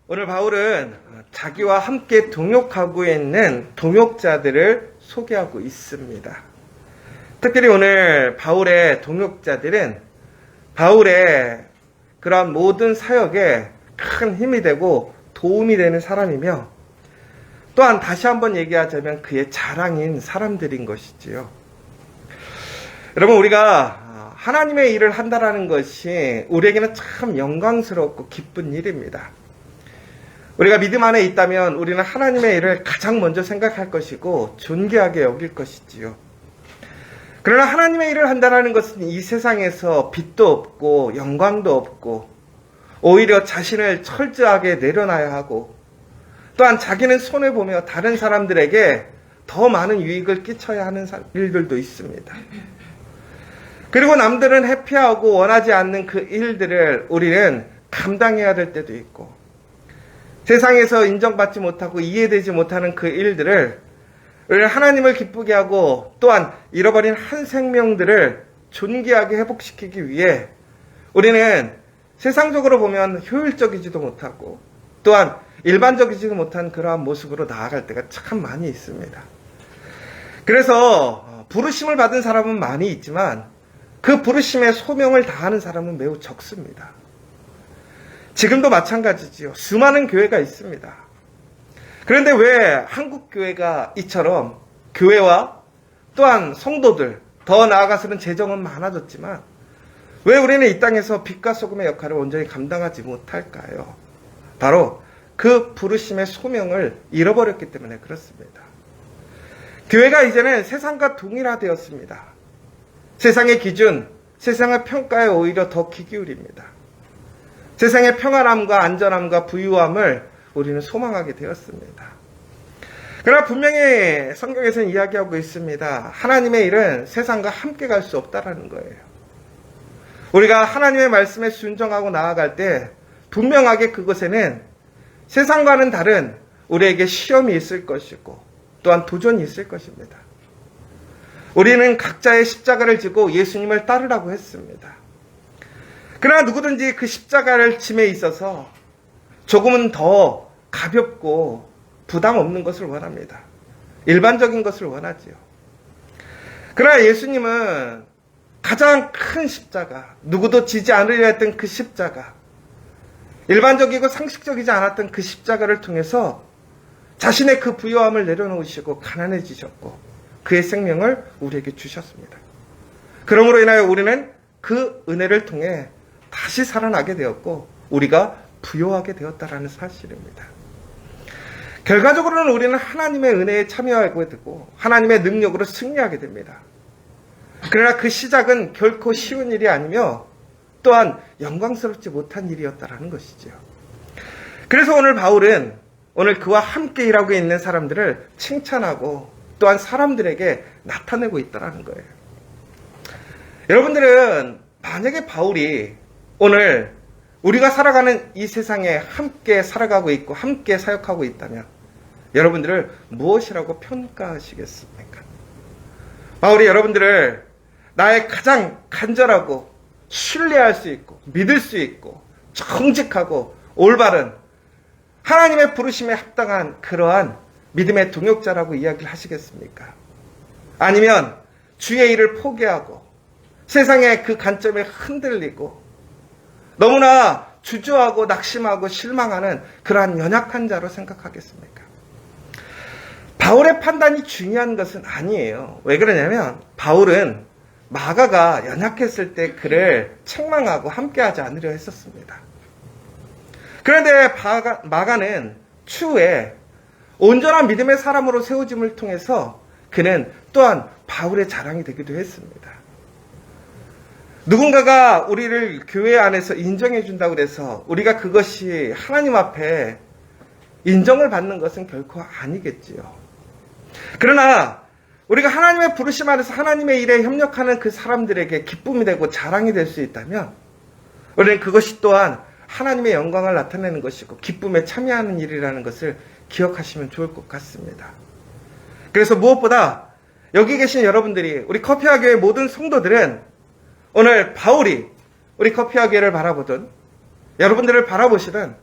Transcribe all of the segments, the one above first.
오늘 바울은 자기와 함께 동역하고 있는 동역자들을 소개하고 있습니다. 특별히 오늘 바울의 동역자들은 바울의 그러한 모든 사역에 큰 힘이 되고 도움이 되는 사람이며, 또한 다시 한번 얘기하자면 그의 자랑인 사람들인 것이지요. 여러분, 우리가 하나님의 일을 한다라는 것이 우리에게는 참 영광스럽고 기쁜 일입니다. 우리가 믿음 안에 있다면 우리는 하나님의 일을 가장 먼저 생각할 것이고 존귀하게 여길 것이지요. 그러나 하나님의 일을 한다는 것은 이 세상에서 빛도 없고 영광도 없고 오히려 자신을 철저하게 내려놔야 하고, 또한 자기는 손해보며 다른 사람들에게 더 많은 유익을 끼쳐야 하는 일들도 있습니다. 그리고 남들은 회피하고 원하지 않는 그 일들을 우리는 감당해야 될 때도 있고, 세상에서 인정받지 못하고 이해되지 못하는 그 일들을 하나님을 기쁘게 하고, 또한 잃어버린 한 생명들을 존귀하게 회복시키기 위해 우리는 세상적으로 보면 효율적이지도 못하고 또한 일반적이지도 못한 그러한 모습으로 나아갈 때가 참 많이 있습니다. 그래서 부르심을 받은 사람은 많이 있지만 그 부르심에 소명을 다하는 사람은 매우 적습니다. 지금도 마찬가지지요. 수많은 교회가 있습니다. 그런데 왜 한국 교회가 이처럼 교회와 또한 성도들, 더 나아가서는 재정은 많아졌지만 왜 우리는 이 땅에서 빛과 소금의 역할을 온전히 감당하지 못할까요? 바로 그 부르심의 소명을 잃어버렸기 때문에 그렇습니다. 교회가 이제는 세상과 동일화되었습니다. 세상의 기준, 세상의 평가에 오히려 더 귀 기울입니다. 세상의 평안함과 안전함과 부유함을 우리는 소망하게 되었습니다. 그러나 분명히 성경에서는 이야기하고 있습니다. 하나님의 일은 세상과 함께 갈 수 없다라는 거예요. 우리가 하나님의 말씀에 순종하고 나아갈 때 분명하게 그것에는 세상과는 다른 우리에게 시험이 있을 것이고 또한 도전이 있을 것입니다. 우리는 각자의 십자가를 지고 예수님을 따르라고 했습니다. 그러나 누구든지 그 십자가를 짐에 있어서 조금은 더 가볍고 부담 없는 것을 원합니다. 일반적인 것을 원하지요. 그러나 예수님은 가장 큰 십자가, 누구도 지지 않으려 했던 그 십자가, 일반적이고 상식적이지 않았던 그 십자가를 통해서 자신의 그 부요함을 내려놓으시고 가난해지셨고 그의 생명을 우리에게 주셨습니다. 그러므로 인하여 우리는 그 은혜를 통해 다시 살아나게 되었고 우리가 부요하게 되었다라는 사실입니다. 결과적으로는 우리는 하나님의 은혜에 참여하게 되고 하나님의 능력으로 승리하게 됩니다. 그러나 그 시작은 결코 쉬운 일이 아니며 또한 영광스럽지 못한 일이었다라는 것이죠. 그래서 오늘 바울은 오늘 그와 함께 일하고 있는 사람들을 칭찬하고 또한 사람들에게 나타내고 있다라는 거예요. 여러분들은 만약에 바울이 오늘 우리가 살아가는 이 세상에 함께 살아가고 있고 함께 사역하고 있다면 여러분들을 무엇이라고 평가하시겠습니까? 바울이 여러분들을 나의 가장 간절하고 신뢰할 수 있고 믿을 수 있고 정직하고 올바른 하나님의 부르심에 합당한 그러한 믿음의 동역자라고 이야기를 하시겠습니까? 아니면 주의 일을 포기하고 세상의 그 관점에 흔들리고 너무나 주저하고 낙심하고 실망하는 그러한 연약한 자로 생각하겠습니까? 바울의 판단이 중요한 것은 아니에요. 왜 그러냐면 바울은 마가가 연약했을 때 그를 책망하고 함께하지 않으려 했었습니다. 그런데 마가는 추후에 온전한 믿음의 사람으로 세워짐을 통해서 그는 또한 바울의 자랑이 되기도 했습니다. 누군가가 우리를 교회 안에서 인정해 준다고 해서 우리가 그것이 하나님 앞에 인정을 받는 것은 결코 아니겠지요. 그러나 우리가 하나님의 부르심 안에서 하나님의 일에 협력하는 그 사람들에게 기쁨이 되고 자랑이 될 수 있다면 우리는 그것이 또한 하나님의 영광을 나타내는 것이고 기쁨에 참여하는 일이라는 것을 기억하시면 좋을 것 같습니다. 그래서 무엇보다 여기 계신 여러분들이 우리 커피와 교회 모든 성도들은 오늘 바울이 우리 커피와 교회를 바라보던 여러분들을 바라보시던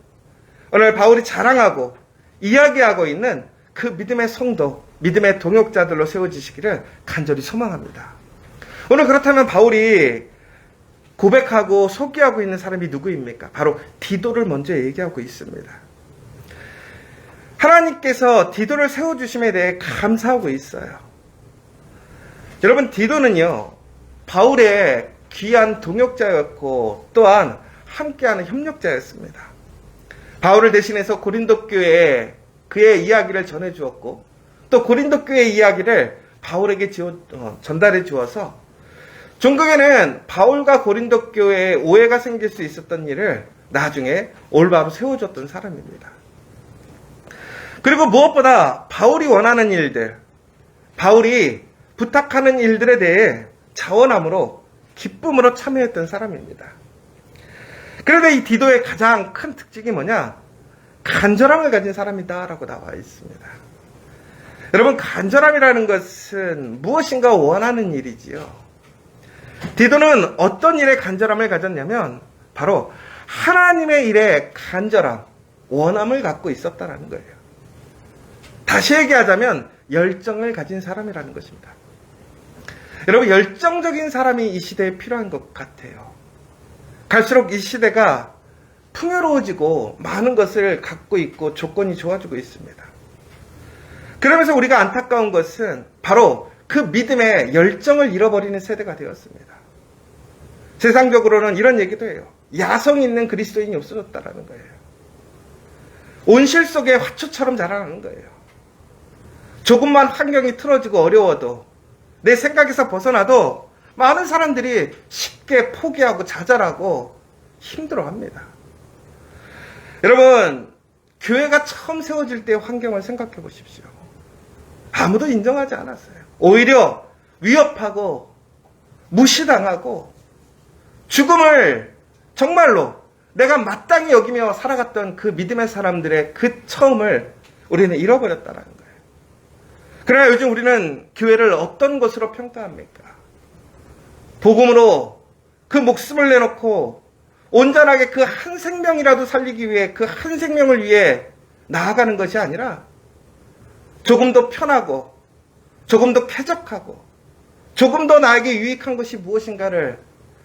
오늘 바울이 자랑하고 이야기하고 있는 그 믿음의 성도, 믿음의 동역자들로 세워지시기를 간절히 소망합니다. 오늘 그렇다면 바울이 고백하고 소개하고 있는 사람이 누구입니까? 바로 디도를 먼저 얘기하고 있습니다. 하나님께서 디도를 세워주심에 대해 감사하고 있어요. 여러분, 디도는요, 바울의 귀한 동역자였고 또한 함께하는 협력자였습니다. 바울을 대신해서 고린도 교회에 그의 이야기를 전해주었고 또 고린도 교회의 이야기를 바울에게 전달해 주어서 종국에는 바울과 고린도 교회에 오해가 생길 수 있었던 일을 나중에 올바로 세워줬던 사람입니다. 그리고 무엇보다 바울이 원하는 일들, 바울이 부탁하는 일들에 대해 자원함으로 기쁨으로 참여했던 사람입니다. 그런데 이 디도의 가장 큰 특징이 뭐냐? 간절함을 가진 사람이다라고 나와 있습니다. 여러분, 간절함이라는 것은 무엇인가 원하는 일이지요. 디도는 어떤 일에 간절함을 가졌냐면 바로 하나님의 일에 간절함, 원함을 갖고 있었다라는 거예요. 다시 얘기하자면 열정을 가진 사람이라는 것입니다. 여러분, 열정적인 사람이 이 시대에 필요한 것 같아요. 갈수록 이 시대가 풍요로워지고 많은 것을 갖고 있고 조건이 좋아지고 있습니다. 그러면서 우리가 안타까운 것은 바로 그 믿음의 열정을 잃어버리는 세대가 되었습니다. 세상적으로는 이런 얘기도 해요. 야성 있는 그리스도인이 없어졌다라는 거예요. 온실 속의 화초처럼 자라나는 거예요. 조금만 환경이 틀어지고 어려워도 내 생각에서 벗어나도 많은 사람들이 쉽게 포기하고 좌절하고 힘들어합니다. 여러분, 교회가 처음 세워질 때의 환경을 생각해 보십시오. 아무도 인정하지 않았어요. 오히려 위협하고 무시당하고 죽음을 정말로 내가 마땅히 여기며 살아갔던 그 믿음의 사람들의 그 처음을 우리는 잃어버렸다는 거예요. 그러나 요즘 우리는 교회를 어떤 것으로 평가합니까? 복음으로 그 목숨을 내놓고 온전하게 그 한 생명이라도 살리기 위해 그 한 생명을 위해 나아가는 것이 아니라 조금 더 편하고 조금 더 쾌적하고 조금 더 나에게 유익한 것이 무엇인가를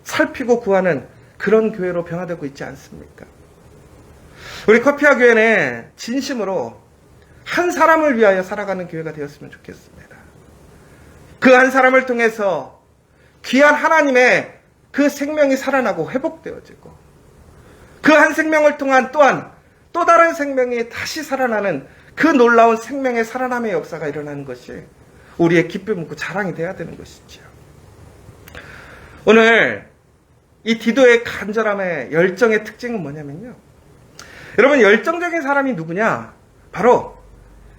살피고 구하는 그런 교회로 변화되고 있지 않습니까? 우리 커피아 교회는 진심으로 한 사람을 위하여 살아가는 교회가 되었으면 좋겠습니다. 그 한 사람을 통해서 귀한 하나님의 그 생명이 살아나고 회복되어지고 그 한 생명을 통한 또한 또 다른 생명이 다시 살아나는 그 놀라운 생명의 살아남의 역사가 일어나는 것이 우리의 기쁨이고 자랑이 되어야 되는 것이지요. 오늘 이 디도의 간절함의 열정의 특징은 뭐냐면요. 여러분, 열정적인 사람이 누구냐? 바로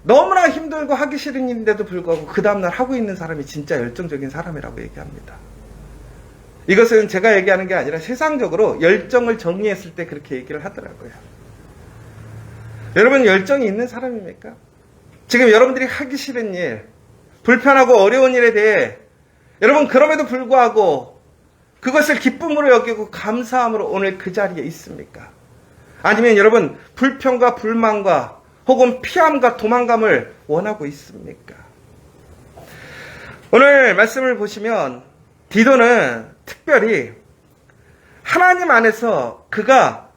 너무나 힘들고 하기 싫은 일인데도 불구하고 그 다음날 하고 있는 사람이 진짜 열정적인 사람이라고 얘기합니다. 이것은 제가 얘기하는 게 아니라 세상적으로 열정을 정의했을 때 그렇게 얘기를 하더라고요. 여러분, 열정이 있는 사람입니까? 지금 여러분들이 하기 싫은 일, 불편하고 어려운 일에 대해 여러분 그럼에도 불구하고 그것을 기쁨으로 여기고 감사함으로 오늘 그 자리에 있습니까? 아니면 여러분 불평과 불만과 혹은 피함과 도망감을 원하고 있습니까? 오늘 말씀을 보시면 디도는 특별히 하나님 안에서 그가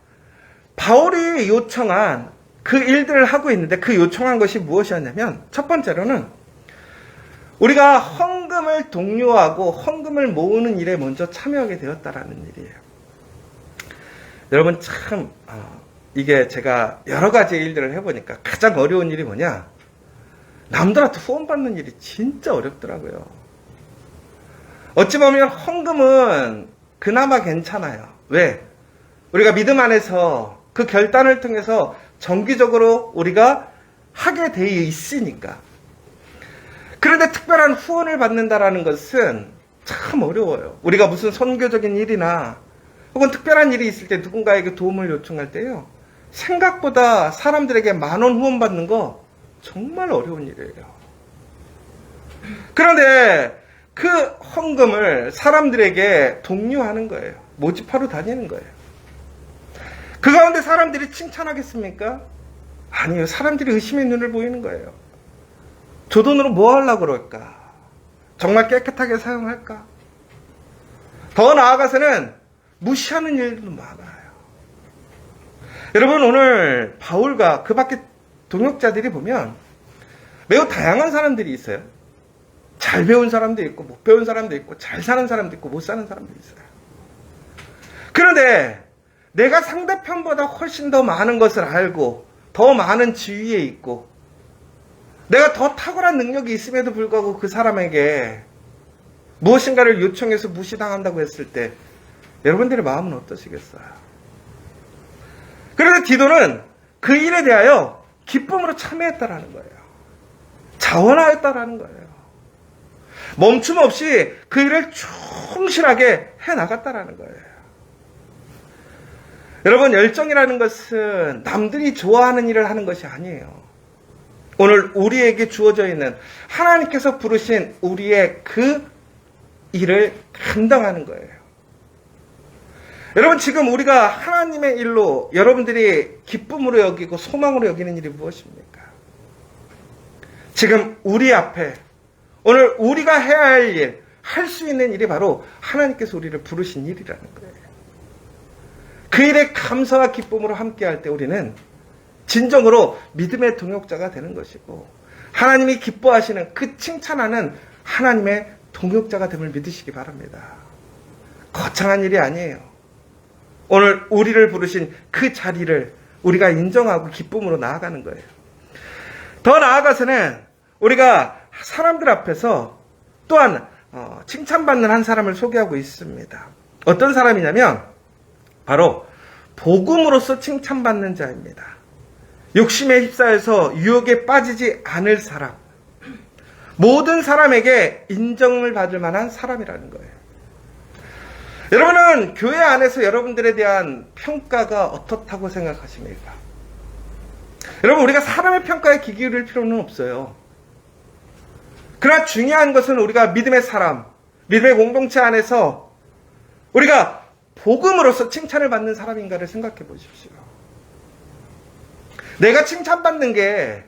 바울이 요청한 그 일들을 하고 있는데 그 요청한 것이 무엇이었냐면 첫 번째로는 우리가 헌금을 독려하고 헌금을 모으는 일에 먼저 참여하게 되었다라는 일이에요. 여러분 참 이게 제가 여러 가지 일들을 해보니까 가장 어려운 일이 뭐냐? 남들한테 후원 받는 일이 진짜 어렵더라고요. 어찌 보면 헌금은 그나마 괜찮아요. 왜? 우리가 믿음 안에서 그 결단을 통해서 정기적으로 우리가 하게 되어 있으니까. 그런데 특별한 후원을 받는다라는 것은 참 어려워요. 우리가 무슨 선교적인 일이나 혹은 특별한 일이 있을 때 누군가에게 도움을 요청할 때요. 생각보다 사람들에게 10,000원 후원 받는 거 정말 어려운 일이에요. 그런데 그 헌금을 사람들에게 독려하는 거예요. 모집하러 다니는 거예요. 그 가운데 사람들이 칭찬하겠습니까? 아니요. 사람들이 의심의 눈을 보이는 거예요. 저 돈으로 뭐 하려고 그럴까? 정말 깨끗하게 사용할까? 더 나아가서는 무시하는 일도 많아요. 여러분, 오늘 바울과 그 밖에 동역자들이 보면 매우 다양한 사람들이 있어요. 잘 배운 사람도 있고 못 배운 사람도 있고 잘 사는 사람도 있고 못 사는 사람도 있어요. 그런데 내가 상대편보다 훨씬 더 많은 것을 알고 더 많은 지위에 있고 내가 더 탁월한 능력이 있음에도 불구하고 그 사람에게 무엇인가를 요청해서 무시당한다고 했을 때 여러분들의 마음은 어떠시겠어요? 그래서 디도는 그 일에 대하여 기쁨으로 참여했다라는 거예요. 자원하였다라는 거예요. 멈춤 없이 그 일을 충실하게 해나갔다라는 거예요. 여러분, 열정이라는 것은 남들이 좋아하는 일을 하는 것이 아니에요. 오늘 우리에게 주어져 있는 하나님께서 부르신 우리의 그 일을 감당하는 거예요. 여러분, 지금 우리가 하나님의 일로 여러분들이 기쁨으로 여기고 소망으로 여기는 일이 무엇입니까? 지금 우리 앞에 오늘 우리가 해야 할 일, 할 수 있는 일이 바로 하나님께서 우리를 부르신 일이라는 거예요. 그 일에 감사와 기쁨으로 함께할 때 우리는 진정으로 믿음의 동역자가 되는 것이고 하나님이 기뻐하시는 그 칭찬하는 하나님의 동역자가 됨을 믿으시기 바랍니다. 거창한 일이 아니에요. 오늘 우리를 부르신 그 자리를 우리가 인정하고 기쁨으로 나아가는 거예요. 더 나아가서는 우리가 사람들 앞에서 또한 칭찬받는 한 사람을 소개하고 있습니다. 어떤 사람이냐면 바로 복음으로서 칭찬받는 자입니다. 욕심에 휩싸여서 유혹에 빠지지 않을 사람, 모든 사람에게 인정을 받을 만한 사람이라는 거예요. 여러분은 교회 안에서 여러분들에 대한 평가가 어떻다고 생각하십니까? 여러분, 우리가 사람의 평가에 귀 기울일 필요는 없어요. 그러나 중요한 것은 우리가 믿음의 사람, 믿음의 공동체 안에서 우리가 복음으로서 칭찬을 받는 사람인가를 생각해 보십시오. 내가 칭찬받는 게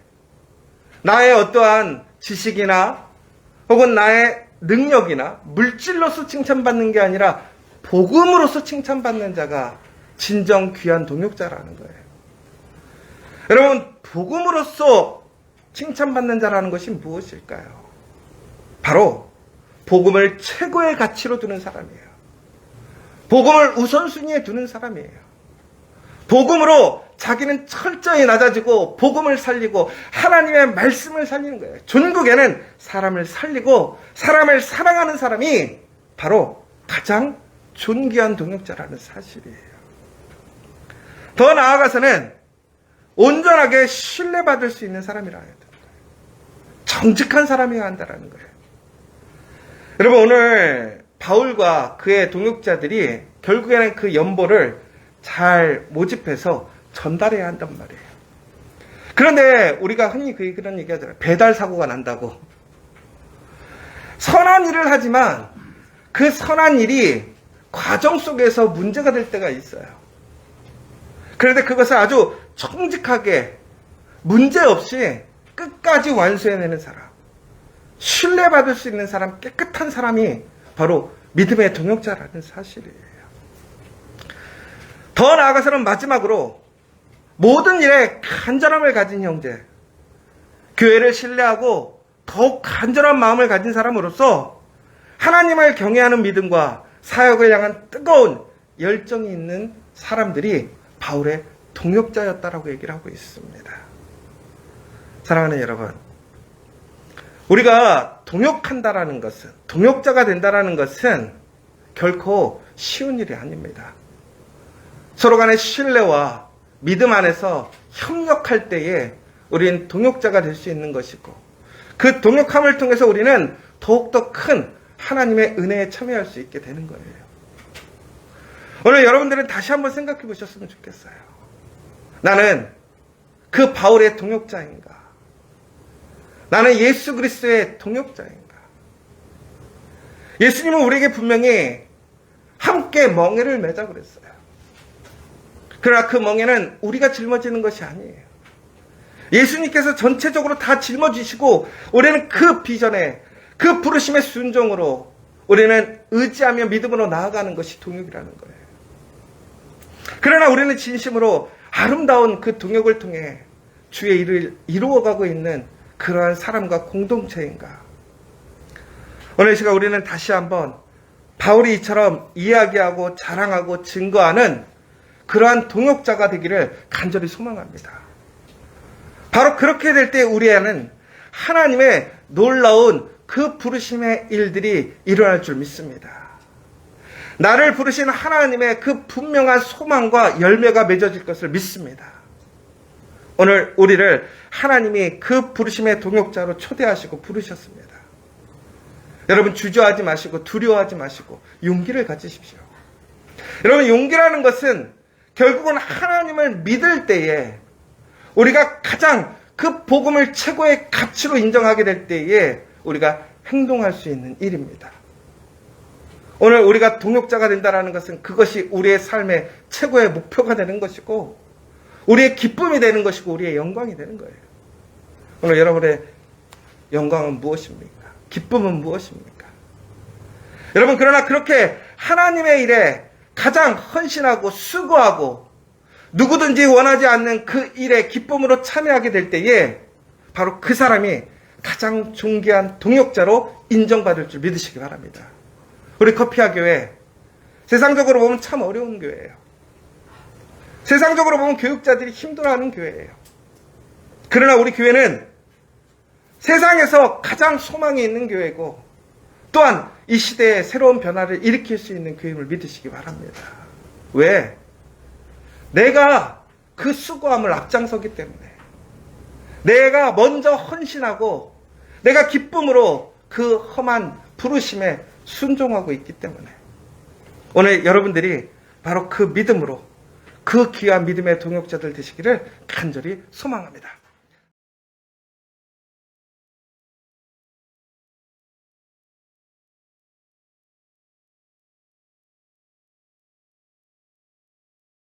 나의 어떠한 지식이나 혹은 나의 능력이나 물질로서 칭찬받는 게 아니라 복음으로서 칭찬받는 자가 진정 귀한 동역자라는 거예요. 여러분, 복음으로서 칭찬받는 자라는 것이 무엇일까요? 바로 복음을 최고의 가치로 두는 사람이에요. 복음을 우선순위에 두는 사람이에요. 복음으로 자기는 철저히 낮아지고 복음을 살리고 하나님의 말씀을 살리는 거예요. 전국에는 사람을 살리고 사람을 사랑하는 사람이 바로 가장 존귀한 동역자라는 사실이에요. 더 나아가서는 온전하게 신뢰받을 수 있는 사람이라 해야 됩니다. 정직한 사람이어야 한다는 거예요. 여러분, 오늘 바울과 그의 동역자들이 결국에는 그 연보를 잘 모집해서 전달해야 한단 말이에요. 그런데 우리가 흔히 그런 얘기 하잖아요. 배달 사고가 난다고. 선한 일을 하지만 그 선한 일이 과정 속에서 문제가 될 때가 있어요. 그런데 그것을 아주 정직하게 문제없이 끝까지 완수해내는 사람, 신뢰받을 수 있는 사람, 깨끗한 사람이 바로 믿음의 동역자라는 사실이에요. 더 나아가서는 마지막으로 모든 일에 간절함을 가진 형제, 교회를 신뢰하고 더욱 간절한 마음을 가진 사람으로서 하나님을 경외하는 믿음과 사역을 향한 뜨거운 열정이 있는 사람들이 바울의 동역자였다라고 얘기를 하고 있습니다. 사랑하는 여러분, 우리가 동역한다라는 것은, 동역자가 된다라는 것은 결코 쉬운 일이 아닙니다. 서로 간의 신뢰와 믿음 안에서 협력할 때에 우리는 동역자가 될 수 있는 것이고, 그 동역함을 통해서 우리는 더욱더 큰 하나님의 은혜에 참여할 수 있게 되는 거예요. 오늘 여러분들은 다시 한번 생각해 보셨으면 좋겠어요. 나는 그 바울의 동역자인가? 나는 예수 그리스도의 동역자인가? 예수님은 우리에게 분명히 함께 멍에를 매자 그랬어요. 그러나 그 멍에는 우리가 짊어지는 것이 아니에요. 예수님께서 전체적으로 다 짊어지시고 우리는 그 비전에, 그 부르심의 순종으로 우리는 의지하며 믿음으로 나아가는 것이 동역이라는 거예요. 그러나 우리는 진심으로 아름다운 그 동역을 통해 주의 일을 이루어가고 있는 그러한 사람과 공동체인가? 오늘 이 시간 우리는 다시 한번 바울이 이처럼 이야기하고 자랑하고 증거하는 그러한 동역자가 되기를 간절히 소망합니다. 바로 그렇게 될 때 우리 안에는 하나님의 놀라운 그 부르심의 일들이 일어날 줄 믿습니다. 나를 부르신 하나님의 그 분명한 소망과 열매가 맺어질 것을 믿습니다. 오늘 우리를 하나님이 그 부르심의 동역자로 초대하시고 부르셨습니다. 여러분 주저하지 마시고 두려워하지 마시고 용기를 가지십시오. 여러분 용기라는 것은 결국은 하나님을 믿을 때에 우리가 가장 그 복음을 최고의 가치로 인정하게 될 때에 우리가 행동할 수 있는 일입니다. 오늘 우리가 동역자가 된다는 것은 그것이 우리의 삶의 최고의 목표가 되는 것이고 우리의 기쁨이 되는 것이고 우리의 영광이 되는 거예요. 오늘 여러분의 영광은 무엇입니까? 기쁨은 무엇입니까? 여러분 그러나 그렇게 하나님의 일에 가장 헌신하고 수고하고 누구든지 원하지 않는 그 일에 기쁨으로 참여하게 될 때에 바로 그 사람이 가장 존귀한 동역자로 인정받을 줄 믿으시기 바랍니다. 우리 커피아 교회 세상적으로 보면 참 어려운 교회예요. 세상적으로 보면 교육자들이 힘들어하는 교회예요. 그러나 우리 교회는 세상에서 가장 소망이 있는 교회고 또한 이 시대에 새로운 변화를 일으킬 수 있는 교회임을 믿으시기 바랍니다. 왜? 내가 그 수고함을 앞장서기 때문에 내가 먼저 헌신하고 내가 기쁨으로 그 험한 부르심에 순종하고 있기 때문에 오늘 여러분들이 바로 그 믿음으로 그 귀한 믿음의 동역자들 되시기를 간절히 소망합니다.